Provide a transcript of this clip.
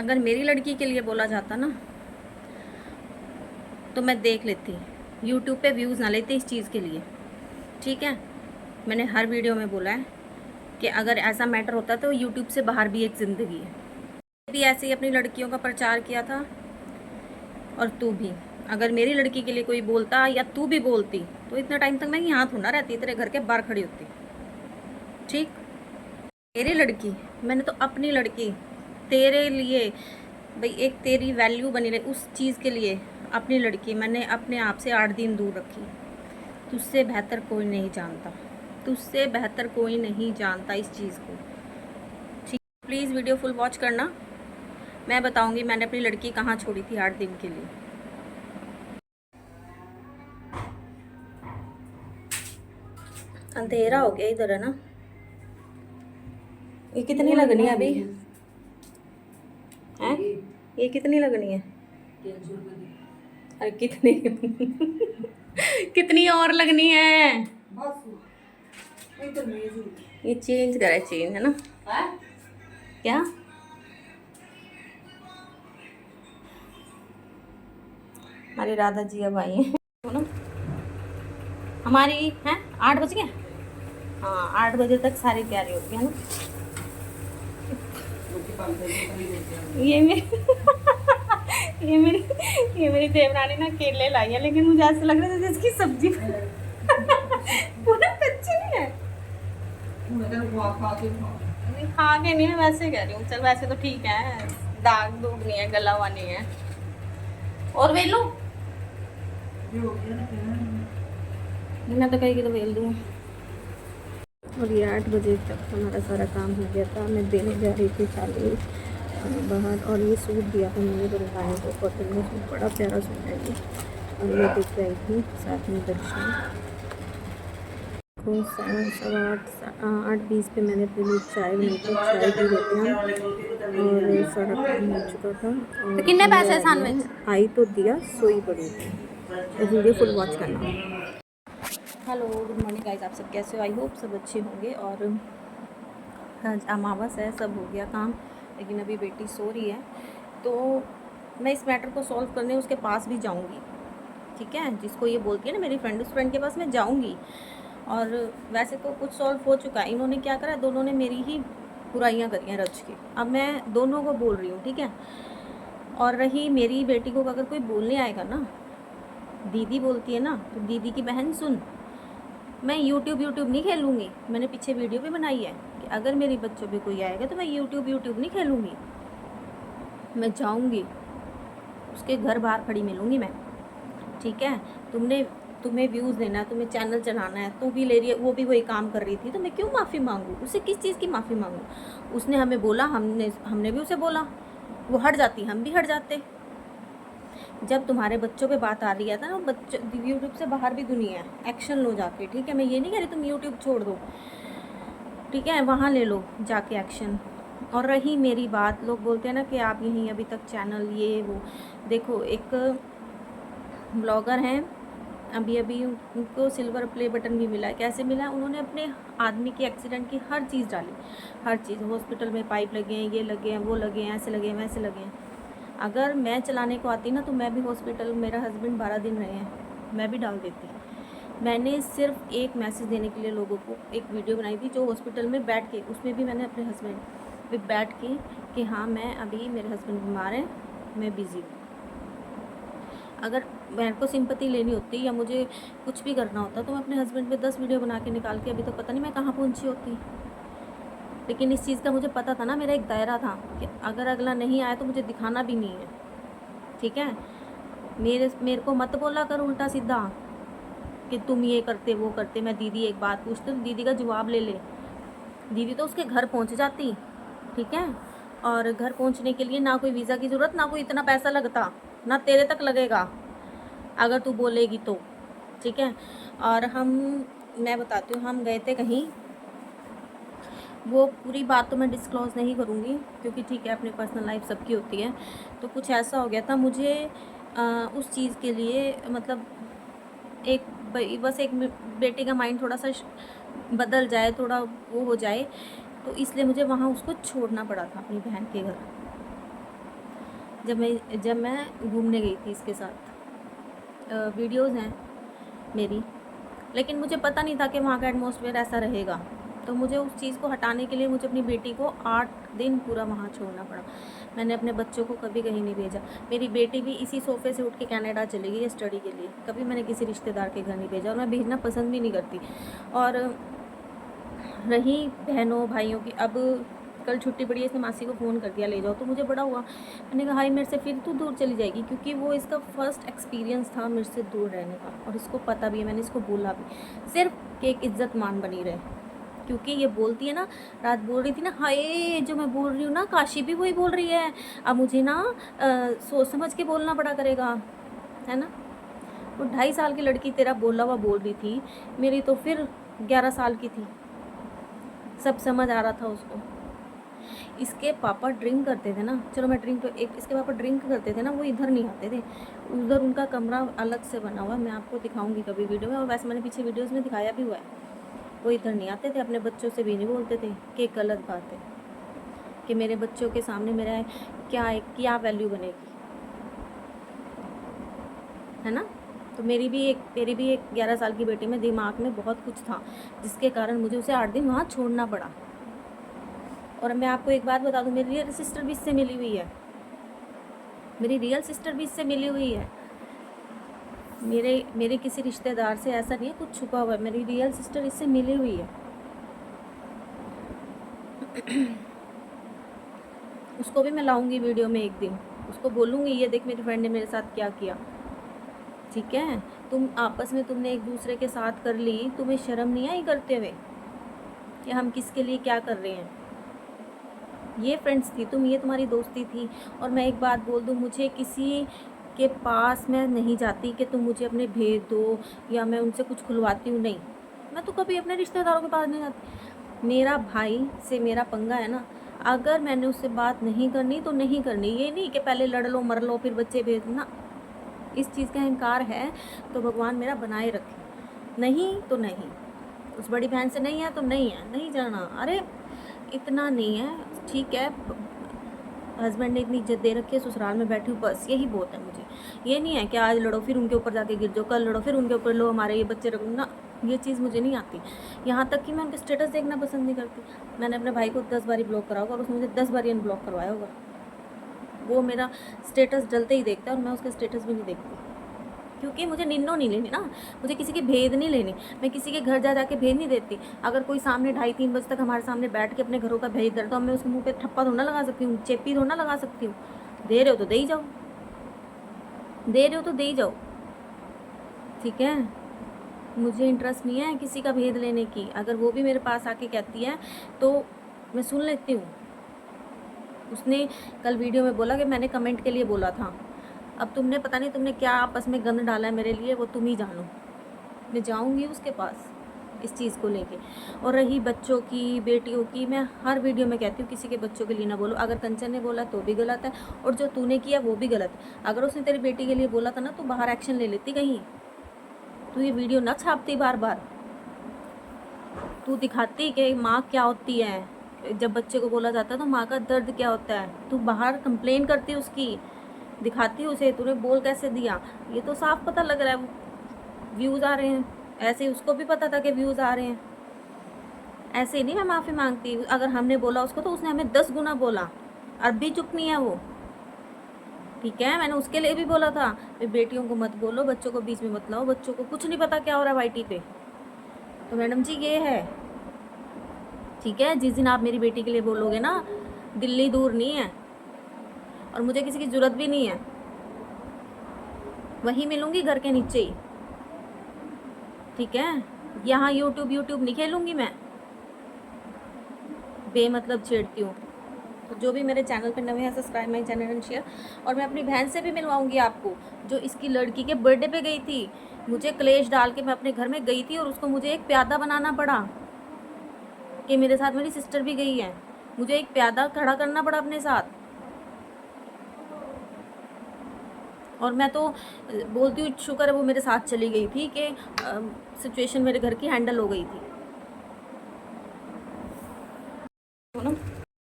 अगर मेरी लड़की के लिए बोला जाता ना तो मैं देख लेती, यूट्यूब पे व्यूज़ ना लेती इस चीज़ के लिए। ठीक है, मैंने हर वीडियो में बोला है कि अगर ऐसा मैटर होता तो यूट्यूब से बाहर भी एक ज़िंदगी है। भी ऐसे ही अपनी लड़कियों का प्रचार किया था, और तू भी अगर मेरी लड़की के लिए कोई बोलता या तू भी बोलती तो इतना टाइम तक मैं यहाँ थोड़ा रहती, तेरे घर के बाहर खड़ी होती। ठीक, तेरी लड़की, मैंने तो अपनी लड़की तेरे लिए भाई, एक तेरी वैल्यू बनी रहे उस चीज़ के लिए अपनी लड़की मैंने अपने आप से 8 दिन दूर रखी। तुझसे बेहतर कोई नहीं जानता, तुझसे बेहतर कोई नहीं जानता इस चीज़ को। ठीक, प्लीज़ वीडियो फुल वॉच करना, मैं बताऊंगी मैंने अपनी लड़की कहाँ छोड़ी थी 8 दिन के लिए। अंधेरा हो गया इधर है ना। ये कितनी लगनी है अभी हैं? ये कितनी लगनी है? अरे कितनी कितनी और लगनी है? ये चेंज करा, चेंज है ना क्या? हमारी राधा जी अब आई है ना, हमारी हैं 8 बज गए। हाँ 8 बजे तक सारी तैयारी होती है ना। ये मेरी ये मेरी देवरानी ना केले लाई है, लेकिन मुझे ऐसा लग रहा है जैसे इसकी सब्जी पूरा कच्ची नहीं है। खा के नहीं, मैं वैसे कह रही हूँ। चल वैसे तो ठीक है, दाग दूग नहीं है, गला हुआ नहीं है। और वेल लो, मैं तो कहीं की तो वेल दूँ। और ये 8 बजे तक हमारा सारा काम हो गया था। मैं देने जा रही थी चालू बाहर, और ये सूट दिया था मेरे बलवाए को, कॉटन में सूट, बड़ा प्यारा सूट है ये। और ये देख रही थी साथ में दर्शन को 8:20 पे मैंने अपने लिए चाय बनाई थी, चाय पी लेते हैं और सारा काम हो चुका था। और तो कितने पैसे सैंडविच आई तो दिया, सोई पड़ी थी। तो वीडियो फुल वॉच करना। हेलो, गुड मॉर्निंग गाइस, आप सब कैसे हो? आई होप सब अच्छे होंगे। और आज अमावस है, सब हो गया काम, लेकिन अभी बेटी सो रही है। तो मैं इस मैटर को सॉल्व करने उसके पास भी जाऊंगी। ठीक है, जिसको ये बोलती है ना मेरी फ्रेंड, उस फ्रेंड के पास मैं जाऊंगी। और वैसे तो कुछ सॉल्व हो चुका है, इन्होंने क्या करा, दोनों ने मेरी ही बुराइयां करी हैं रच के। अब मैं दोनों को बोल रही हूँ, ठीक है। और रही मेरी बेटी को अगर कोई बोलने आएगा ना, दीदी बोलती है ना, तो दीदी की बहन सुन, मैं यूट्यूब नहीं खेलूँगी। मैंने पीछे वीडियो भी बनाई है कि अगर मेरी बच्चों पे कोई आएगा तो मैं यूट्यूब नहीं खेलूँगी। मैं जाऊँगी उसके घर बाहर खड़ी मिलूँगी मैं। ठीक है, तुम्हें व्यूज़ देना है, तुम्हें चैनल चलाना है, तू भी ले रही है, वो भी वही काम कर रही थी, तो मैं क्यों माफ़ी मांगूँ उससे? किस चीज़ की माफ़ी मांगूँ? उसने हमें बोला, हमने भी उसे बोला, वो हट जाती, हम भी हट जाते। जब तुम्हारे बच्चों पे बात आ रही है ना, बच्चों यूट्यूब से बाहर भी दुनिया है, एक्शन लो जाके। ठीक है, मैं ये नहीं कह रही तुम यूट्यूब छोड़ दो, ठीक है, वहाँ ले लो जाके एक्शन। और रही मेरी बात, लोग बोलते हैं ना कि आप यहीं अभी तक चैनल ये वो, देखो एक ब्लॉगर हैं, अभी उनको सिल्वर प्ले बटन भी मिला है। कैसे मिला है? उन्होंने अपने आदमी के एक्सीडेंट की हर चीज़ डाली, हर चीज़, हॉस्पिटल में पाइप लगे हैं, ये लगे हैं, वो लगे हैं, ऐसे लगे हैं, वैसे लगे हैं। अगर मैं चलाने को आती ना तो मैं भी हॉस्पिटल, मेरा हस्बैंड 12 दिन रहे हैं, मैं भी डाल देती। मैंने सिर्फ एक मैसेज देने के लिए लोगों को एक वीडियो बनाई थी, जो हॉस्पिटल में बैठ के, उसमें भी मैंने अपने हस्बैंड पे बैठ के कि हाँ मैं अभी, मेरे हस्बैंड बीमार हैं, मैं बिज़ी हूँ। अगर मेरे को सिंपैथी लेनी होती या मुझे कुछ भी करना होता तो मैं अपने हस्बैंड पे 10 वीडियो बना के निकाल के अभी तो पता नहीं मैं कहाँ पहुँची होती। लेकिन इस चीज़ का मुझे पता था ना, मेरा एक दायरा था कि अगर अगला नहीं आया तो मुझे दिखाना भी नहीं है। ठीक है, मेरे को मत बोला कर उल्टा सीधा कि तुम ये करते वो करते। मैं दीदी एक बात पूछती हूँ, दीदी का जवाब ले ले। दीदी तो उसके घर पहुँच जाती, ठीक है। और घर पहुँचने के लिए ना कोई वीज़ा की ज़रूरत, ना कोई इतना पैसा लगता, ना तेरे तक लगेगा अगर तू बोलेगी तो। ठीक है, और मैं बताती हूँ, हम गए थे कहीं, वो पूरी बात तो मैं डिस्क्लोज़ नहीं करूँगी क्योंकि ठीक है, अपनी पर्सनल लाइफ सबकी होती है। तो कुछ ऐसा हो गया था मुझे उस चीज़ के लिए, मतलब बस एक बेटे का माइंड थोड़ा सा बदल जाए, थोड़ा वो हो जाए, तो इसलिए मुझे वहाँ उसको छोड़ना पड़ा था अपनी बहन के घर। जब मैं घूमने गई थी इसके साथ, वीडियोज़ हैं मेरी, लेकिन मुझे पता नहीं था कि वहाँ का एटमॉस्फेयर ऐसा रहेगा। तो मुझे उस चीज़ को हटाने के लिए मुझे अपनी बेटी को 8 दिन पूरा वहाँ छोड़ना पड़ा। मैंने अपने बच्चों को कभी कहीं नहीं भेजा। मेरी बेटी भी इसी सोफ़े से उठ के कनाडा चली गई स्टडी के लिए। कभी मैंने किसी रिश्तेदार के घर नहीं भेजा और मैं भेजना पसंद भी नहीं करती। और रही बहनों भाइयों की, अब कल छुट्टी पड़ी है, इसने मासी को फ़ोन कर दिया ले जाओ, तो मुझे बड़ा हुआ। मैंने कहा हाई मेरे से फिर तो दूर चली जाएगी, क्योंकि वो इसका फर्स्ट एक्सपीरियंस था मेरे से दूर रहने का, और इसको पता भी है, मैंने इसको बोला भी, सिर्फ कि एक इज्जत मान बनी रहे। क्योंकि ये बोलती है ना, रात बोल रही थी ना, हाय जो मैं बोल रही हूँ ना काशी भी वही बोल रही है, अब मुझे ना सोच समझ के बोलना पड़ा करेगा, है ना। वो 2.5 साल की लड़की तेरा बोला हुआ बोल रही थी, मेरी तो फिर 11 साल की थी, सब समझ आ रहा था उसको। इसके पापा ड्रिंक करते थे ना, चलो मैं ड्रिंक, एक इसके पापा ड्रिंक करते थे ना, वो इधर नहीं आते थे, उधर उनका कमरा अलग से बना हुआ है, मैं आपको दिखाऊंगी कभी वीडियो में, और वैसे मैंने पीछे वीडियोज़ में दिखाया भी हुआ है। वो इधर नहीं आते थे, अपने बच्चों से भी नहीं बोलते थे, कि एक गलत बात है कि मेरे बच्चों के सामने मेरा क्या वैल्यू बनेगी, है ना। तो मेरी भी एक 11 साल की बेटी में दिमाग में बहुत कुछ था, जिसके कारण मुझे उसे 8 दिन वहाँ छोड़ना पड़ा। और मैं आपको एक बात बता दूँ, मेरी रियल सिस्टर भी इससे मिली हुई है, मेरी रियल सिस्टर भी इससे मिली हुई है। मेरे किसी रिश्तेदार से ऐसा नहीं है कुछ छुपा हुआ है, मेरी रियल सिस्टर इससे मिली हुई है। उसको भी मैं लाऊंगी वीडियो में एक दिन, उसको बोलूँगी ये देख मेरी फ्रेंड ने मेरे साथ क्या किया, ठीक है। तुम आपस में तुमने एक दूसरे के साथ कर ली, तुम्हें शर्म नहीं आई करते हुए कि हम किसके लिए क्या कर रहे हैं। ये फ्रेंड्स थी तुम, ये तुम्हारी दोस्ती थी। और मैं एक बात बोल दूँ, मुझे किसी के पास मैं नहीं जाती कि तुम मुझे अपने भेज दो या मैं उनसे कुछ खुलवाती हूँ, नहीं, मैं तो कभी अपने रिश्तेदारों के पास नहीं जाती। मेरा भाई से मेरा पंगा है ना, अगर मैंने उससे बात नहीं करनी तो नहीं करनी, ये नहीं कि पहले लड़ लो मर लो फिर बच्चे भेज ना, इस चीज़ का अहंकार है तो भगवान मेरा बनाए रखे, नहीं तो नहीं। उस बड़ी बहन से नहीं है तो नहीं है, नहीं जाना, अरे इतना नहीं है, ठीक है, हस्बैंड ने इतनी इज्जत दे रखी है, ससुराल में बैठी हूँ, बस यही बहुत है मुझे। ये नहीं है कि आज लड़ो फिर उनके ऊपर जाके गिर जाओ, कल लड़ो फिर उनके ऊपर लो हमारे ये बच्चे रखो ना, ये चीज़ मुझे नहीं आती। यहाँ तक कि मैं उनके स्टेटस देखना पसंद नहीं करती। मैंने अपने भाई को 10 बारी ब्लॉक करा होगा और उसने मुझे 10 बारी अनब्लॉक करवाया होगा। वो मेरा स्टेटस डलते ही देखता है और मैं उसका स्टेटस भी नहीं देखती, क्योंकि मुझे निन्नो नहीं लेनी ना, मुझे किसी की भेद नहीं लेनी, मैं किसी के घर जा जाके भेद नहीं देती। अगर कोई सामने 2:30-3 बजे तक हमारे सामने बैठ के अपने घरों का भेज दे, तो मैं उसके मुंह पे ठप्पा थोड़ा लगा सकती हूँ, चेपी थोड़ा लगा सकती हूँ। दे रहे हो तो दे ही जाओ, दे रहे हो तो दे ही जाओ, ठीक है। मुझे इंटरेस्ट नहीं है किसी का भेद लेने की। अगर वो भी मेरे पास आके कहती है तो मैं सुन लेती हूँ। उसने कल वीडियो में बोला कि मैंने कमेंट के लिए बोला था, अब तुमने पता नहीं तुमने क्या आपस में गंद डाला है मेरे लिए, वो तुम ही जानो। मैं जाऊंगी उसके पास इस चीज़ को लेके। और रही बच्चों की, बेटियों की, मैं हर वीडियो में कहती हूँ किसी के बच्चों के लिए ना बोलो। अगर कंचन ने बोला तो भी गलत है, और जो तूने किया वो भी गलत है। अगर उसने तेरी बेटी के लिए बोला था ना, तो बाहर एक्शन ले लेती, कहीं तू ये वीडियो ना छापती बार बार, तू दिखाती कि माँ क्या होती है, जब बच्चे को बोला जाता है तो माँ का दर्द क्या होता है, तू बाहर कंप्लेन करती उसकी, दिखाती उसे तूने बोल कैसे दिया। ये तो साफ पता लग रहा है व्यूज़ आ रहे हैं, ऐसे ही उसको भी पता था कि व्यूज़ आ रहे हैं। ऐसे ही नहीं मैं माफ़ी मांगती, अगर हमने बोला उसको तो उसने हमें 10 गुना बोला, अब भी चुप नहीं है वो, ठीक है। मैंने उसके लिए भी बोला था बेटियों को मत बोलो, बच्चों को बीच में मत लाओ, बच्चों को कुछ नहीं पता क्या हो रहा है वाईटी पे। तो मैडम जी ये है, ठीक है। जिस दिन आप मेरी बेटी के लिए बोलोगे ना, दिल्ली दूर नहीं है और मुझे किसी की ज़रूरत भी नहीं है, वहीं मिलूंगी घर के नीचे ही, ठीक है। यहाँ यूट्यूब नहीं खेलूंगी मैं, बेमतलब छेड़ती हूँ। तो जो भी मेरे चैनल पे नए हैं, subscribe my channel and share. और मैं अपनी बहन से भी मिलवाऊंगी आपको, जो इसकी लड़की के बर्थडे पे गई थी, मुझे क्लेश डाल के मैं अपने घर में गई थी और उसको मुझे एक प्यादा बनाना पड़ा कि मेरे साथ मेरी सिस्टर भी गई है, मुझे एक प्यादा खड़ा करना पड़ा अपने साथ। और मैं तो बोलती हूँ शुक्र है वो मेरे साथ चली गई थी कि सिचुएशन मेरे घर की हैंडल हो गई थी।